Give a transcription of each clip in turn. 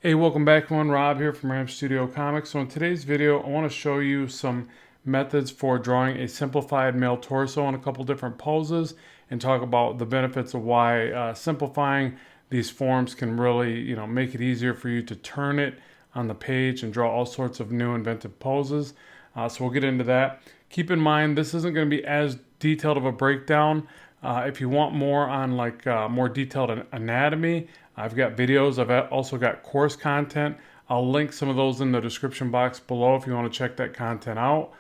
Hey, welcome back everyone. Rob here from Ram Studio Comics. So in today's video, I want to show you some methods for drawing a simplified male torso in a couple different poses and talk about the benefits of why simplifying these forms can really, make it easier for you to turn it on the page and draw all sorts of new inventive poses. So we'll get into that. Keep in mind, this isn't going to be as detailed of a breakdown. If you want more on more detailed anatomy, I've got videos. I've also got course content. I'll link some of those in the description box below if you want to check that content out.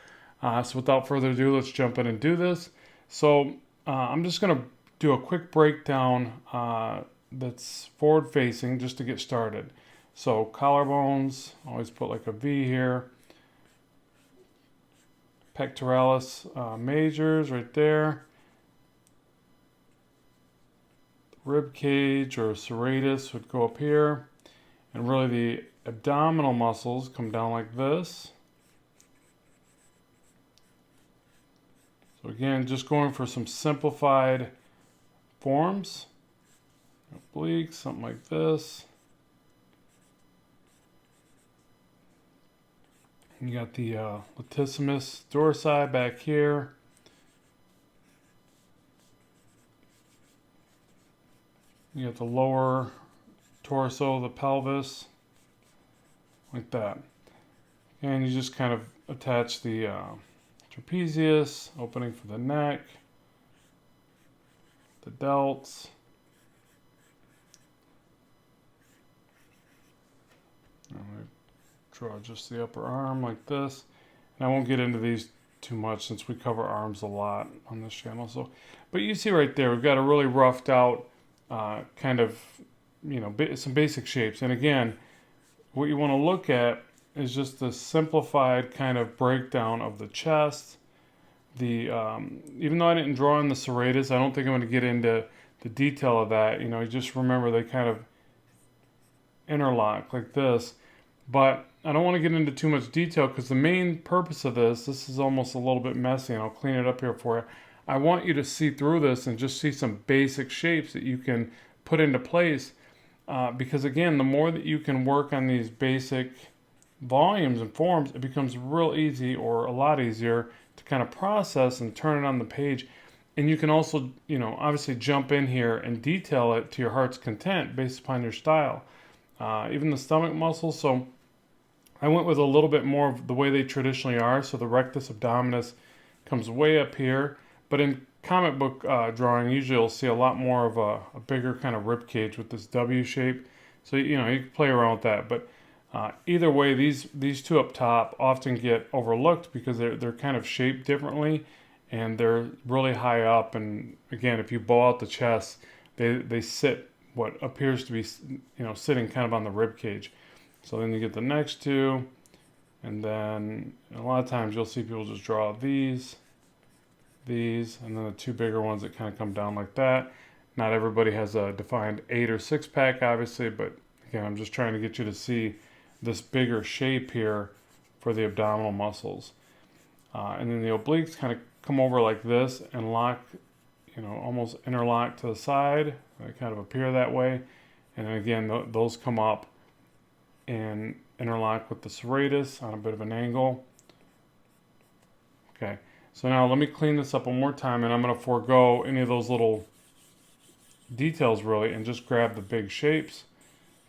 So without further ado, let's jump in and do this. So I'm just going to do a quick breakdown that's forward facing just to get started. So collarbones, always put like a V here. Pectoralis majors right there. Rib cage or serratus would go up here, and really the abdominal muscles come down like this. So again, just going for some simplified forms. Obliques, something like this. And you got the latissimus dorsi back here. You got the lower torso, the pelvis, like that. And you just kind of attach the trapezius, opening for the neck, the delts. I'm going to draw just the upper arm like this. And I won't get into these too much since we cover arms a lot on this channel. But you see right there, we've got a really roughed out kind of, some basic shapes. And again, what you want to look at is just the simplified kind of breakdown of the chest. Even though I didn't draw in the serratus, I don't think I'm going to get into the detail of that. Just remember they kind of interlock like this. But I don't want to get into too much detail because the main purpose of this is almost a little bit messy, and I'll clean it up here for you. I want you to see through this and just see some basic shapes that you can put into place. Because again, the more that you can work on these basic volumes and forms, it becomes real easy, or a lot easier, to kind of process and turn it on the page. And you can also, obviously jump in here and detail it to your heart's content based upon your style. Even the stomach muscles. So I went with a little bit more of the way they traditionally are. So the rectus abdominis comes way up here. But in comic book drawing, usually you'll see a lot more of a bigger kind of rib cage with this W shape. So, you can play around with that. But either way, these two up top often get overlooked because they're kind of shaped differently, and they're really high up. And again, if you bow out the chest, they sit what appears to be, sitting kind of on the rib cage. So then you get the next two, and then a lot of times you'll see people just draw these, and then the two bigger ones that kind of come down like that. Not everybody has a defined 8 or 6 pack, obviously, but again, I'm just trying to get you to see this bigger shape here for the abdominal muscles. And then the obliques kind of come over like this and lock, almost interlock to the side. They kind of appear that way. And then again, those come up and interlock with the serratus on a bit of an angle. Okay. So now let me clean this up one more time, and I'm going to forego any of those little details really and just grab the big shapes.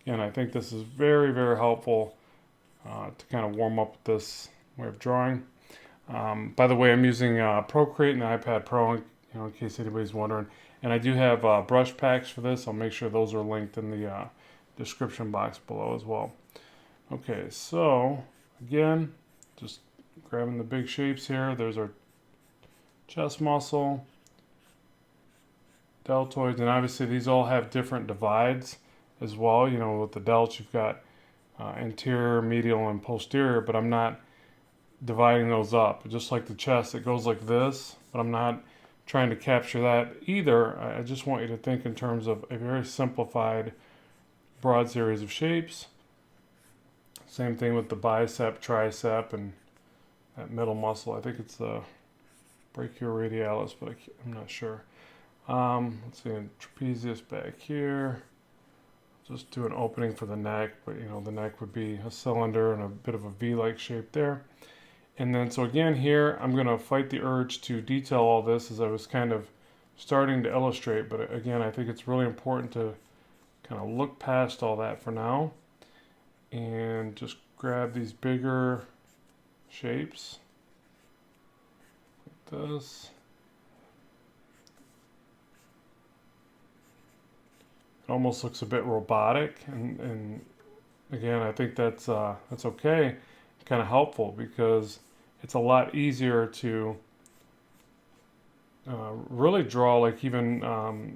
And I think this is very, very helpful to kind of warm up this way of drawing. By the way, I'm using Procreate and the iPad Pro, in case anybody's wondering. And I do have brush packs for this. I'll make sure those are linked in the description box below as well. Okay, so again, just grabbing the big shapes here. There's our chest muscle, deltoids, and obviously these all have different divides as well. With the delts, you've got anterior, medial, and posterior, but I'm not dividing those up. Just like the chest, it goes like this, but I'm not trying to capture that either. I just want you to think in terms of a very simplified, broad series of shapes. Same thing with the bicep, tricep, and that middle muscle. I think it's the brachioradialis, but I'm not sure. Let's see, trapezius back here. Just do an opening for the neck, but you know, the neck would be a cylinder and a bit of a V-like shape there. And then, so again here, I'm gonna fight the urge to detail all this as I was kind of starting to illustrate, but again, I think it's really important to kind of look past all that for now and just grab these bigger shapes like this. It almost looks a bit robotic, and again, I think that's okay, kind of helpful, because it's a lot easier to really draw, like even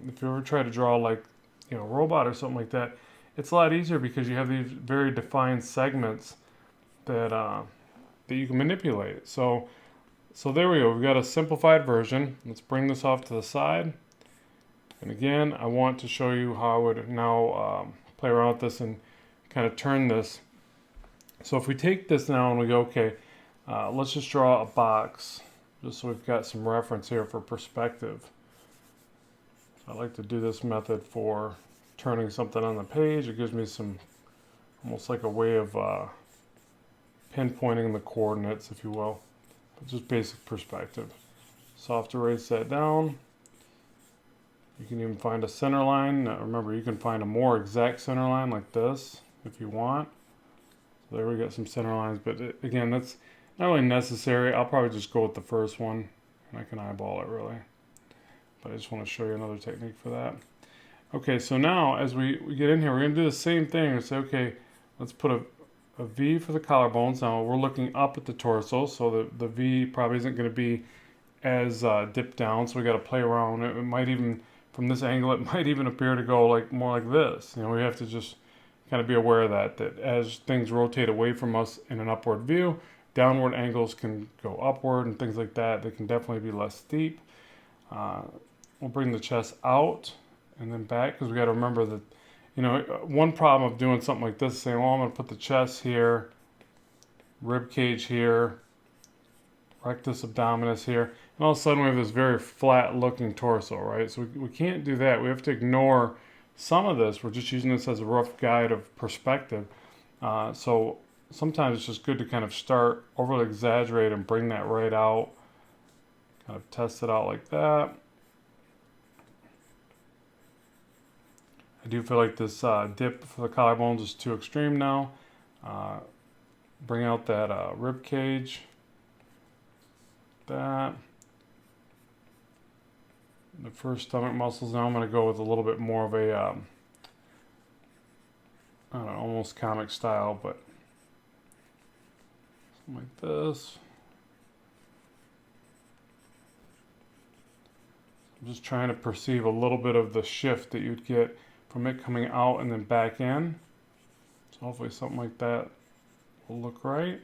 if you ever try to draw like, you know, a robot or something like that, it's a lot easier because you have these very defined segments that that you can manipulate. So there we go. We've got a simplified version. Let's bring this off to the side. And again, I want to show you how I would now play around with this and kind of turn this. So if we take this now and we go, okay, let's just draw a box, just so we've got some reference here for perspective. I like to do this method for turning something on the page. It gives me some, almost like a way of pinpointing the coordinates, if you will, but just basic perspective. Soft erase that down. You can even find a center line. Now, remember, you can find a more exact center line like this if you want. So there we got some center lines, but again, that's not really necessary. I'll probably just go with the first one, and I can eyeball it really. But I just want to show you another technique for that. Okay, so now as we get in here, we're going to do the same thing and say, okay, let's put a V for the collarbones. Now we're looking up at the torso, so the V probably isn't going to be as dipped down, so we got to play around. It might even, from this angle, it might even appear to go like more like this. You know, we have to just kind of be aware of that as things rotate away from us in an upward view, downward angles can go upward and things like that. They can definitely be less steep. We'll bring the chest out and then back, because we got to remember that, you know, one problem of doing something like this is saying, well, I'm going to put the chest here, rib cage here, rectus abdominis here, and all of a sudden we have this very flat looking torso, right? So we can't do that. We have to ignore some of this. We're just using this as a rough guide of perspective. So sometimes it's just good to kind of start, overly exaggerate, and bring that right out. Kind of test it out like that. I do feel like this dip for the collarbones is too extreme now. Bring out that rib cage. That. The first stomach muscles. Now I'm going to go with a little bit more of a, I don't know, almost comic style, but something like this. I'm just trying to perceive a little bit of the shift that you'd get from it coming out and then back in. So hopefully something like that will look right.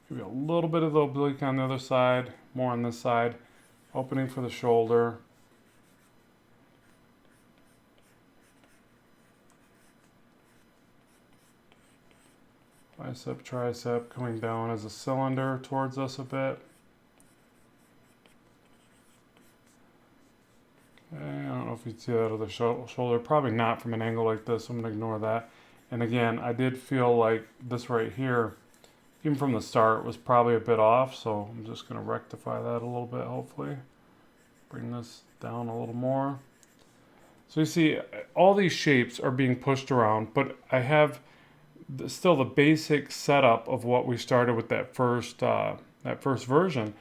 Maybe a little bit of the oblique on the other side, more on this side. Opening for the shoulder. Bicep, tricep coming down as a cylinder towards us a bit. Okay, I don't know if you'd see that other shoulder. Probably not from an angle like this, so I'm going to ignore that. And again, I did feel like this right here, even from the start, was probably a bit off, so I'm just going to rectify that a little bit, hopefully. Bring this down a little more. So you see, all these shapes are being pushed around, but I have still the basic setup of what we started with that first version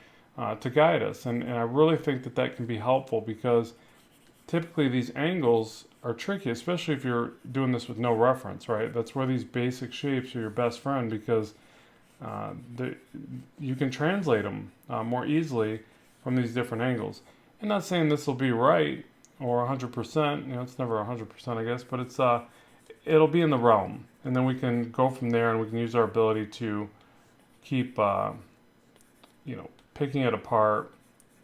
to guide us. And I really think that can be helpful, because typically these angles are tricky, especially if you're doing this with no reference, right? That's where these basic shapes are your best friend, because you can translate them more easily from these different angles. I'm not saying this will be right or 100%, you know, it's never 100%, I guess, but it's it'll be in the realm, and then we can go from there, and we can use our ability to keep you know, picking it apart,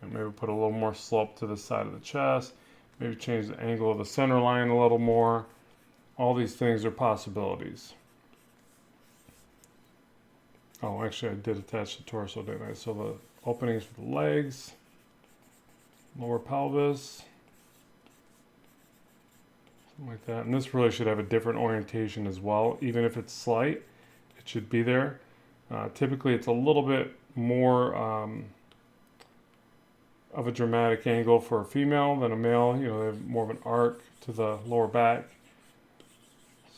and maybe put a little more slope to the side of the chest, maybe change the angle of the center line a little more. All these things are possibilities. Oh, actually I did attach the torso, didn't I? So the openings for the legs, lower pelvis, something like that. And this really should have a different orientation as well. Even if it's slight, it should be there. Typically it's a little bit more of a dramatic angle for a female than a male. You know, they have more of an arc to the lower back.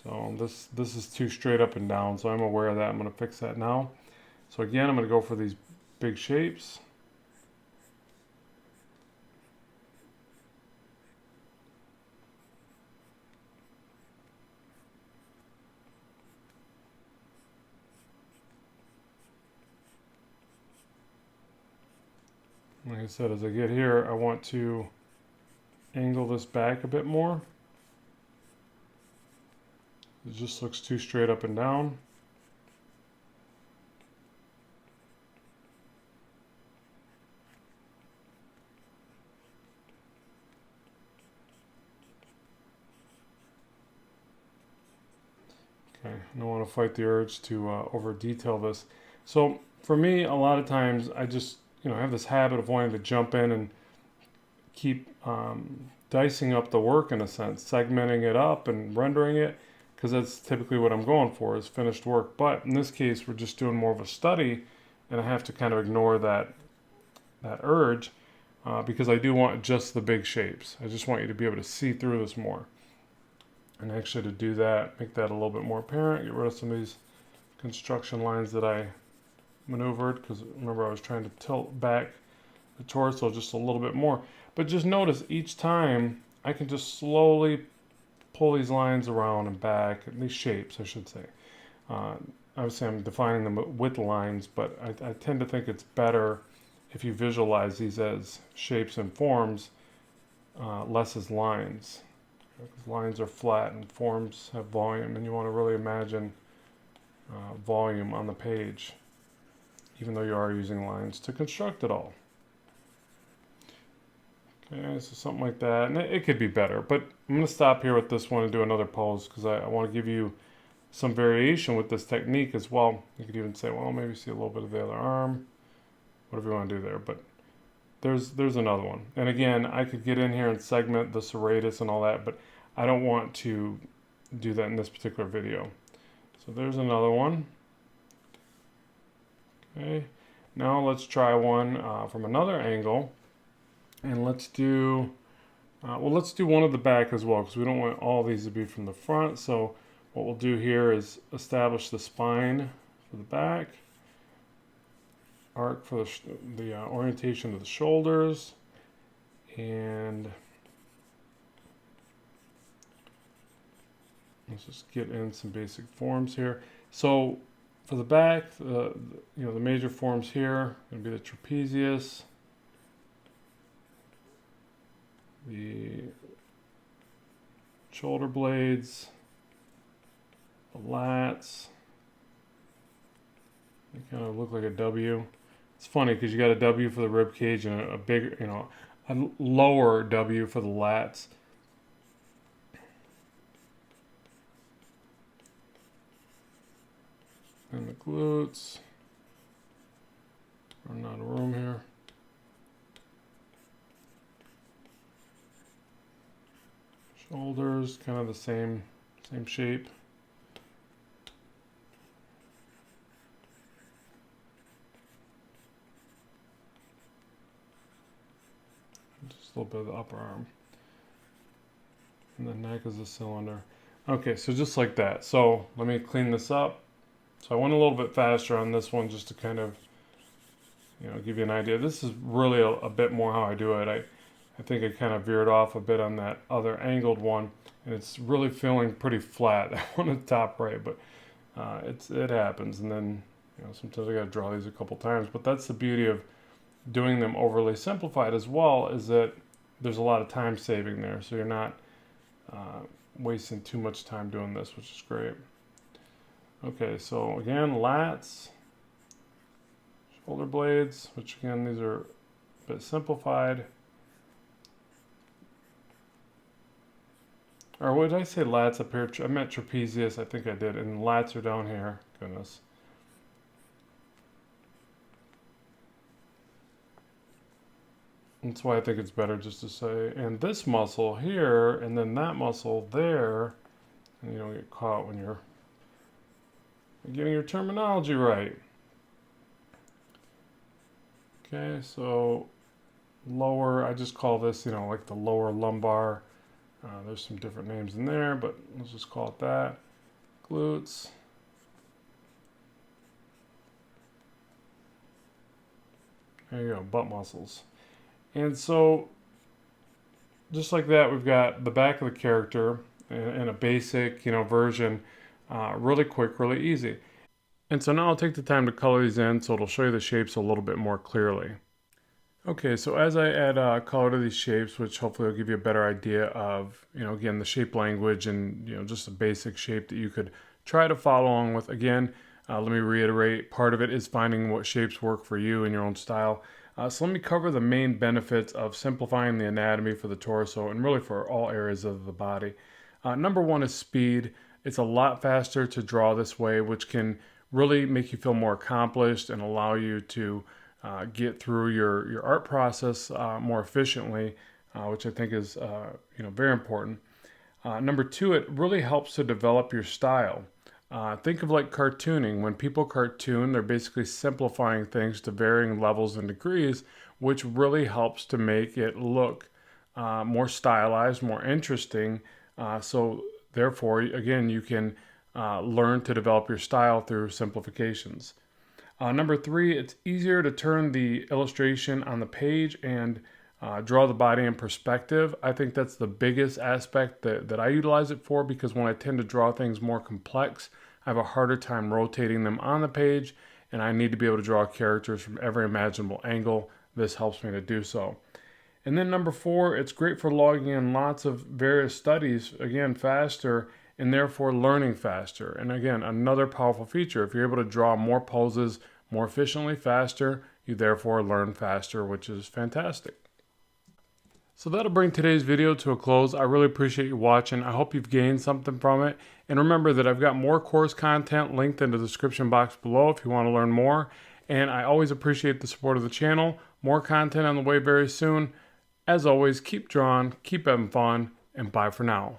So this is too straight up and down, so I'm aware of that. I'm going to fix that now. So again, I'm going to go for these big shapes. Like I said, as I get here, I want to angle this back a bit more. It just looks too straight up and down. Okay, I don't want to fight the urge to over detail this. So for me, a lot of times I just have this habit of wanting to jump in and keep dicing up the work in a sense, segmenting it up and rendering it, because that's typically what I'm going for is finished work. But in this case, we're just doing more of a study, and I have to kind of ignore that urge because I do want just the big shapes. I just want you to be able to see through this more. And actually to do that, make that a little bit more apparent, get rid of some of these construction lines that I maneuvered, because remember I was trying to tilt back the torso just a little bit more. But just notice each time I can just slowly pull these lines around and back, these shapes I should say. Obviously I'm defining them with lines, but I tend to think it's better if you visualize these as shapes and forms, less as lines. Because lines are flat and forms have volume, and you want to really imagine volume on the page, even though you are using lines to construct it all. Okay, so something like that, and it could be better, but I'm going to stop here with this one and do another pose, because I want to give you some variation with this technique as well. You could even say, well, maybe see a little bit of the other arm, whatever you want to do there, but there's another one. And again, I could get in here and segment the serratus and all that, but I don't want to do that in this particular video. So there's another one. Okay, now let's try one from another angle, and let's do let's do one of the back as well, because we don't want all these to be from the front. So what we'll do here is establish the spine for the back, arc for the orientation of the shoulders, and let's just get in some basic forms here. So for the back, the major forms here are going to be the trapezius, the shoulder blades, the lats. They kind of look like a W. It's funny because you got a W for the rib cage and a bigger, a lower W for the lats. And the glutes. Running out of room here. Shoulders, kind of the same shape. Just a little bit of the upper arm. And the neck is a cylinder. Okay, so just like that. So let me clean this up. So I went a little bit faster on this one just to kind of, give you an idea. This is really a bit more how I do it. I think I kind of veered off a bit on that other angled one, and it's really feeling pretty flat. That one at the top right, but it happens. And then, sometimes I got to draw these a couple times. But that's the beauty of doing them overly simplified as well, is that there's a lot of time saving there. So you're not wasting too much time doing this, which is great. Okay, so again, lats, shoulder blades, which again, these are a bit simplified. Or what did I say lats up here? I meant trapezius, I think I did, and lats are down here. Goodness. That's why I think it's better just to say, and this muscle here, and then that muscle there, and you don't get caught when you're getting your terminology right. Okay, so lower, I just call this, like the lower lumbar. There's some different names in there, but let's just call it that. Glutes. There you go, butt muscles. And so, just like that, we've got the back of the character in a basic, version, really quick, really easy. And so now I'll take the time to color these in so it'll show you the shapes a little bit more clearly. Okay, so as I add color to these shapes, which hopefully will give you a better idea of, again, the shape language and, just a basic shape that you could try to follow along with. Again, let me reiterate, part of it is finding what shapes work for you in your own style. So let me cover the main benefits of simplifying the anatomy for the torso and really for all areas of the body. Number one is speed. It's a lot faster to draw this way, which can really make you feel more accomplished and allow you to get through your art process more efficiently, which I think is very important. Number two, it really helps to develop your style. Think of like cartooning. When people cartoon, they're basically simplifying things to varying levels and degrees, which really helps to make it look more stylized, more interesting. So therefore, again, you can learn to develop your style through simplifications. Number three, it's easier to turn the illustration on the page and draw the body in perspective. I think that's the biggest aspect that I utilize it for, because when I tend to draw things more complex, I have a harder time rotating them on the page, and I need to be able to draw characters from every imaginable angle. This helps me to do so. And then number four, it's great for logging in lots of various studies, again, faster, and therefore learning faster. And again, another powerful feature, if you're able to draw more poses more efficiently, faster, you therefore learn faster, which is fantastic. So that'll bring today's video to a close. I really appreciate you watching. I hope you've gained something from it. And remember that I've got more course content linked in the description box below if you want to learn more. And I always appreciate the support of the channel. More content on the way very soon. As always, keep drawing, keep having fun, and bye for now.